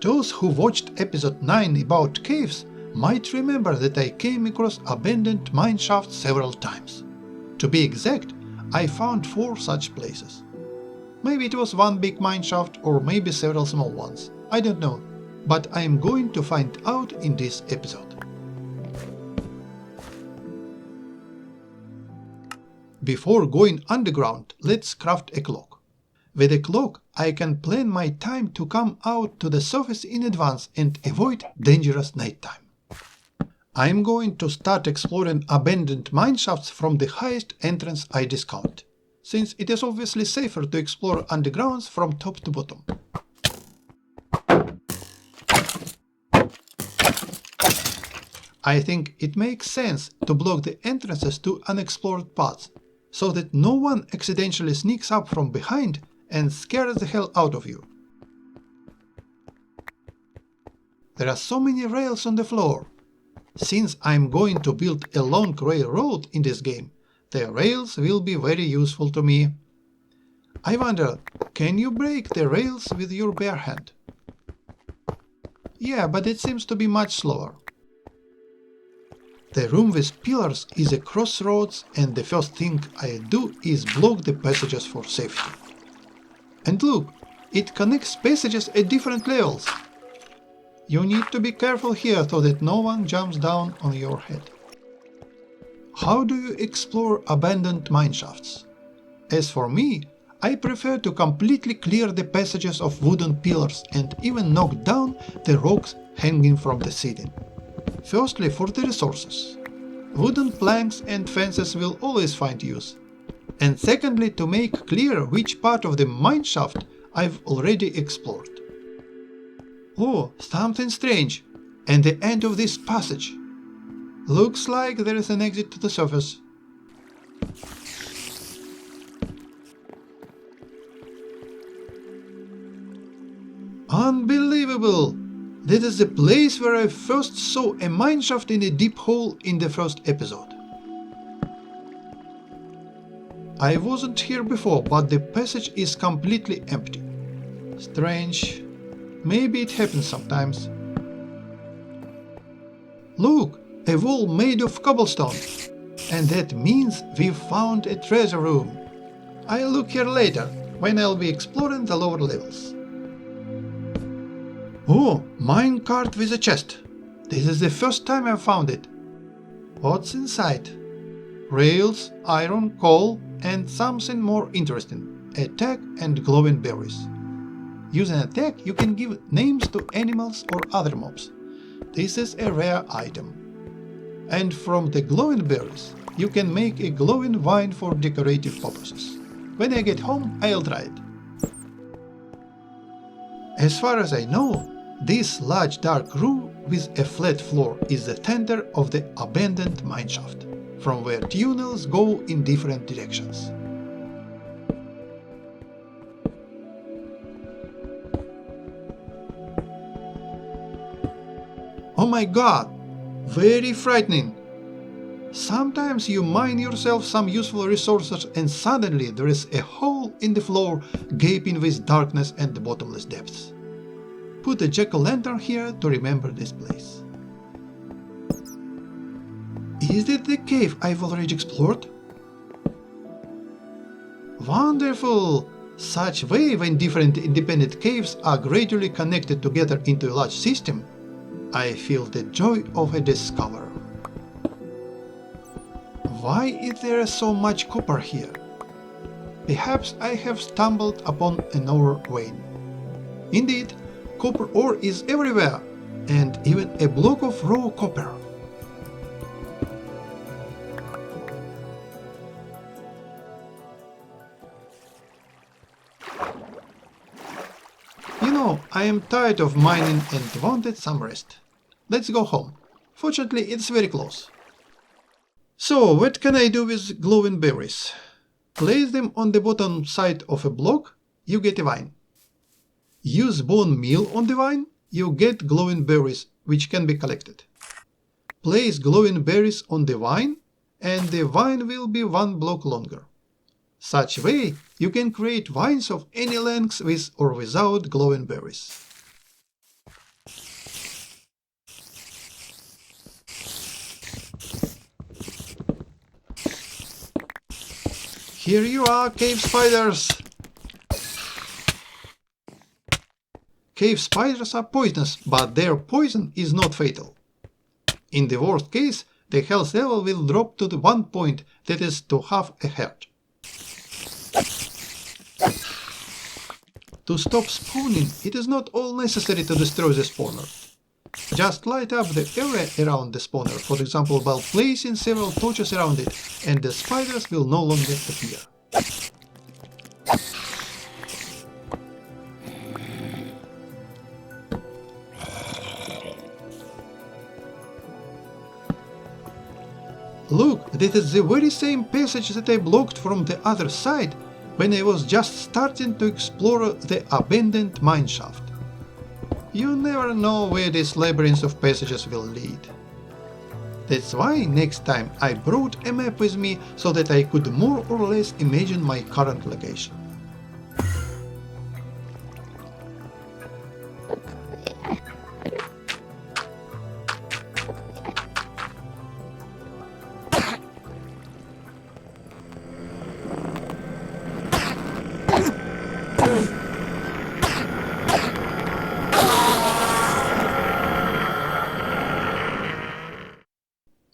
Those who watched episode 9 about caves might remember that I came across abandoned mineshafts several times. To be exact, I found 4 such places. Maybe it was one big mineshaft or maybe several small ones, I don't know, but I am going to find out in this episode. Before going underground, let's craft a clock. With a clock, I can plan my time to come out to the surface in advance and avoid dangerous nighttime. I'm going to start exploring abandoned mineshafts from the highest entrance I discovered, since it is obviously safer to explore undergrounds from top to bottom. I think it makes sense to block the entrances to unexplored paths, so that no one accidentally sneaks up from behind and scares the hell out of you. There are so many rails on the floor. Since I'm going to build a long railroad in this game, the rails will be very useful to me. I wonder, can you break the rails with your bare hand? Yeah, but it seems to be much slower. The room with pillars is a crossroads, and the first thing I do is block the passages for safety. And look, it connects passages at different levels. You need to be careful here so that no one jumps down on your head. How do you explore abandoned mineshafts? As for me, I prefer to completely clear the passages of wooden pillars and even knock down the rocks hanging from the ceiling. Firstly, for the resources. Wooden planks and fences will always find use. And secondly, to make clear which part of the mineshaft I've already explored. Oh, something strange! And the end of this passage. Looks like there is an exit to the surface. Unbelievable! This is the place where I first saw a mineshaft in a deep hole in the first episode. I wasn't here before, but the passage is completely empty. Strange. Maybe it happens sometimes. Look, a wall made of cobblestone. And that means we've found a treasure room. I'll look here later, when I'll be exploring the lower levels. Oh, minecart with a chest. This is the first time I've found it. What's inside? Rails, iron, coal, and something more interesting, a tag and glowing berries. Using a tag, you can give names to animals or other mobs. This is a rare item. And from the glowing berries, you can make a glowing wine for decorative purposes. When I get home, I'll try it. As far as I know, this large dark room with a flat floor is the center of the abandoned mineshaft, from where tunnels go in different directions. Oh my god! Very frightening! Sometimes you mine yourself some useful resources and suddenly there is a hole in the floor gaping with darkness and bottomless depths. Put a jack-o'-lantern here to remember this place. Is it the cave I've already explored? Wonderful! Such way when different independent caves are gradually connected together into a large system. I feel the joy of a discoverer. Why is there so much copper here? Perhaps I have stumbled upon an ore vein. Indeed, copper ore is everywhere, and even a block of raw copper. You know, I am tired of mining and wanted some rest. Let's go home. Fortunately, it's very close. So, what can I do with glowing berries? Place them on the bottom side of a block, you get a vine. Use bone meal on the vine, you get glowing berries, which can be collected. Place glowing berries on the vine, and the vine will be one block longer. Such way, you can create vines of any length with or without glowing berries. Here you are, cave spiders! Cave spiders are poisonous, but their poison is not fatal. In the worst case, the health level will drop to the one point, that is to half a heart. To stop spawning, it is not all necessary to destroy the spawner. Just light up the area around the spawner, for example while placing several torches around it, and the spiders will no longer appear. Look, this is the very same passage that I blocked from the other side when I was just starting to explore the Abandoned Mineshaft. You never know where this labyrinth of passages will lead. That's why next time I brought a map with me so that I could more or less imagine my current location.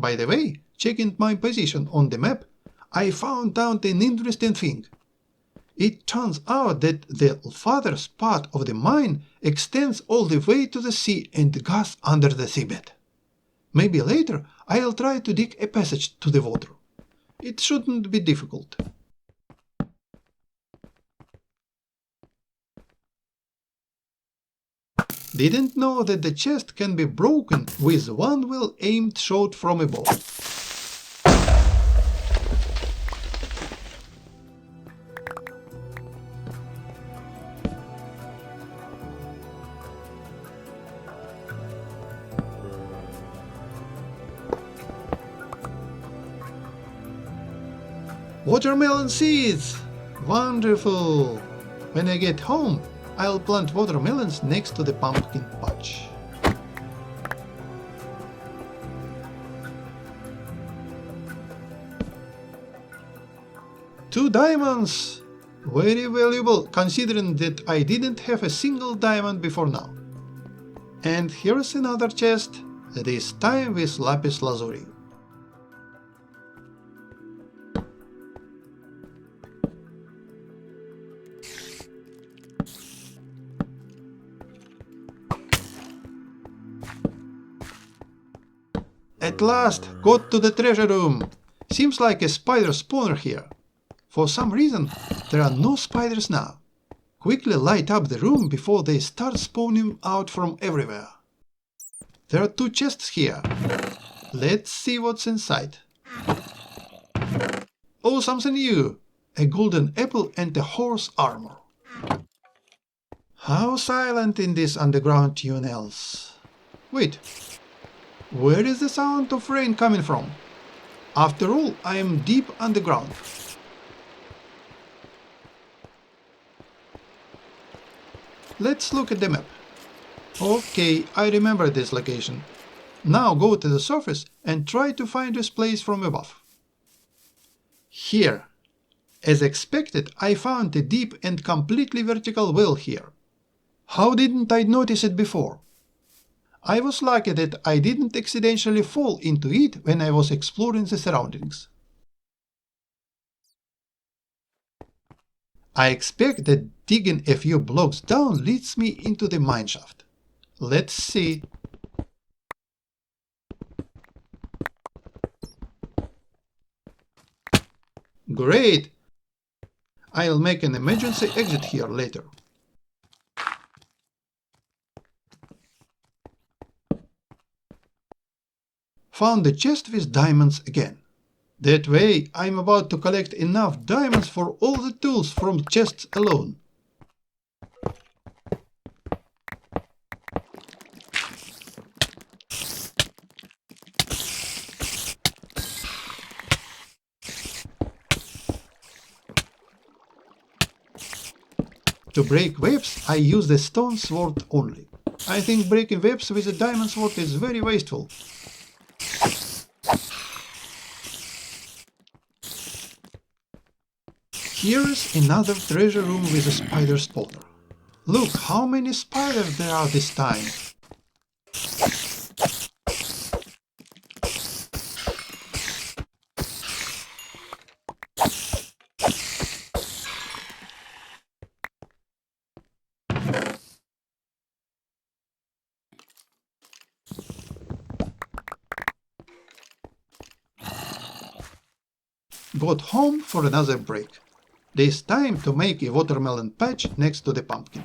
By the way, checking my position on the map, I found out an interesting thing. It turns out that the farthest part of the mine extends all the way to the sea and goes under the seabed. Maybe later I'll try to dig a passage to the water. It shouldn't be difficult. Didn't know that the chest can be broken with one well-aimed shot from above. Watermelon seeds! Wonderful! When I get home, I'll plant watermelons next to the pumpkin patch. Two diamonds! Very valuable considering that I didn't have a single diamond before now. And here's another chest, this time with lapis lazuli. At last, got to the treasure room. Seems like a spider spawner here. For some reason, there are no spiders now. Quickly light up the room before they start spawning out from everywhere. There are two chests here. Let's see what's inside. Oh, something new! A golden apple and a horse armor. How silent in these underground tunnels. Wait. Where is the sound of rain coming from? After all, I am deep underground. Let's look at the map. Okay, I remember this location. Now go to the surface and try to find this place from above. Here. As expected, I found a deep and completely vertical well here. How didn't I notice it before? I was lucky that I didn't accidentally fall into it when I was exploring the surroundings. I expect that digging a few blocks down leads me into the mineshaft. Let's see. Great! I'll make an emergency exit here later. Found the chest with diamonds again. That way, I'm about to collect enough diamonds for all the tools from chests alone. To break webs, I use the stone sword only. I think breaking webs with a diamond sword is very wasteful. Here's another treasure room with a spider spawner. Look how many spiders there are this time. Got home for another break. This time to make a watermelon patch next to the pumpkin.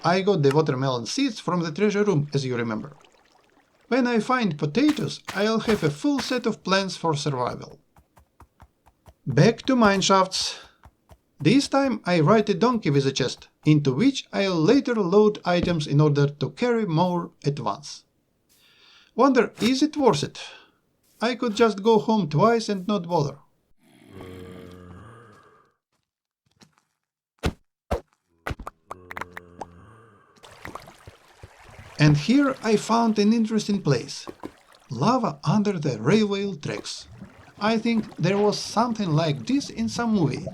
I got the watermelon seeds from the treasure room, as you remember. When I find potatoes, I'll have a full set of plants for survival. Back to mineshafts. This time I ride a donkey with a chest, into which I'll later load items in order to carry more at once. Wonder, is it worth it? I could just go home twice and not bother. And here I found an interesting place. Lava under the railway tracks. I think there was something like this in some movie.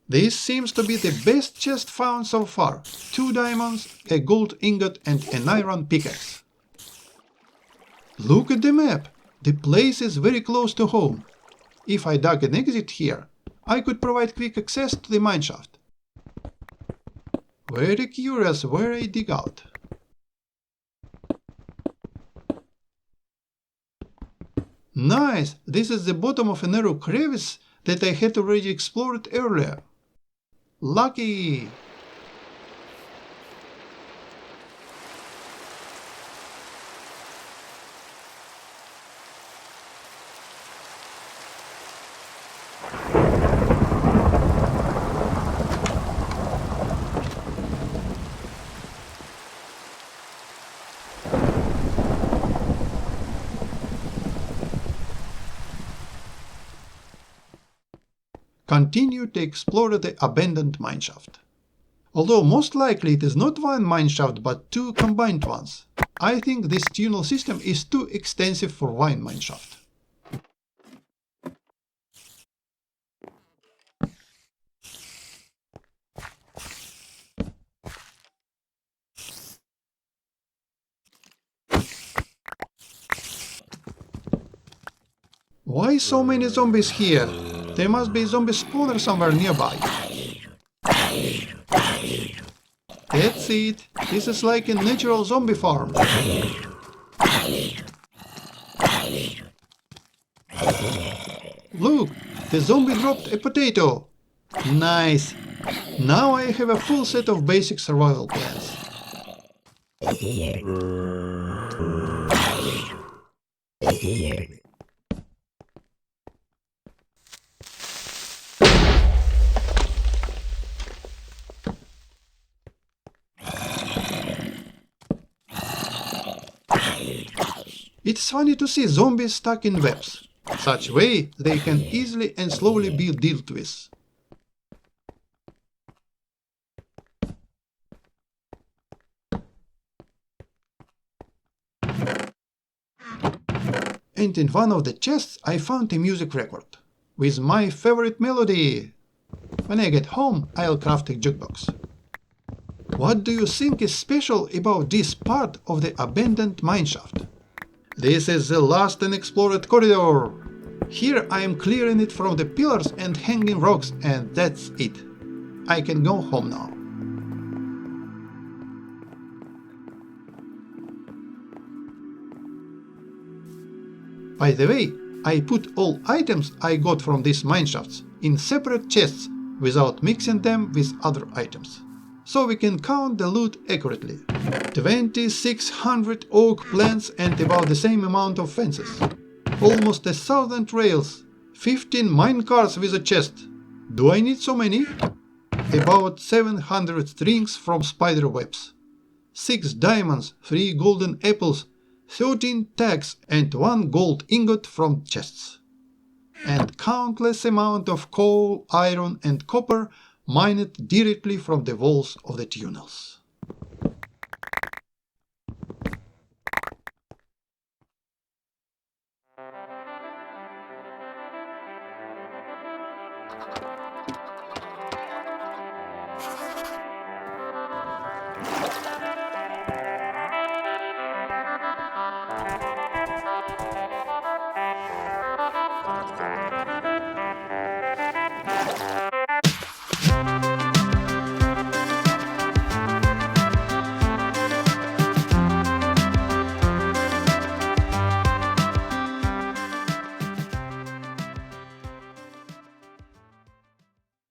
This seems to be the best chest found so far. 2 diamonds, a gold ingot and an iron pickaxe. Look at the map. The place is very close to home. If I dug an exit here, I could provide quick access to the mineshaft. Very curious where I dig out. Nice! This is the bottom of a narrow crevice that I had already explored earlier. Lucky! Continue to explore the abandoned mineshaft. Although most likely it is not one mineshaft but 2 combined ones, I think this tunnel system is too extensive for one mineshaft. Why so many zombies here? There must be a zombie spawner somewhere nearby. That's it. This is like a natural zombie farm. Look, the zombie dropped a potato. Nice. Now I have a full set of basic survival plans. It's funny to see zombies stuck in webs. Such way they can easily and slowly be dealt with. And in one of the chests I found a music record with my favorite melody. When I get home, I'll craft a jukebox. What do you think is special about this part of the abandoned mineshaft? This is the last unexplored corridor. Here I am clearing it from the pillars and hanging rocks, and that's it. I can go home now. By the way, I put all items I got from these mineshafts in separate chests without mixing them with other items, so we can count the loot accurately. 2,600 oak planks and about the same amount of fences. Almost 1,000 rails. 15 minecarts with a chest. Do I need so many? About 700 strings from spider webs. 6 diamonds, 3 golden apples, 13 tags and 1 gold ingot from chests. and countless amount of coal, iron and copper mined directly from the walls of the tunnels.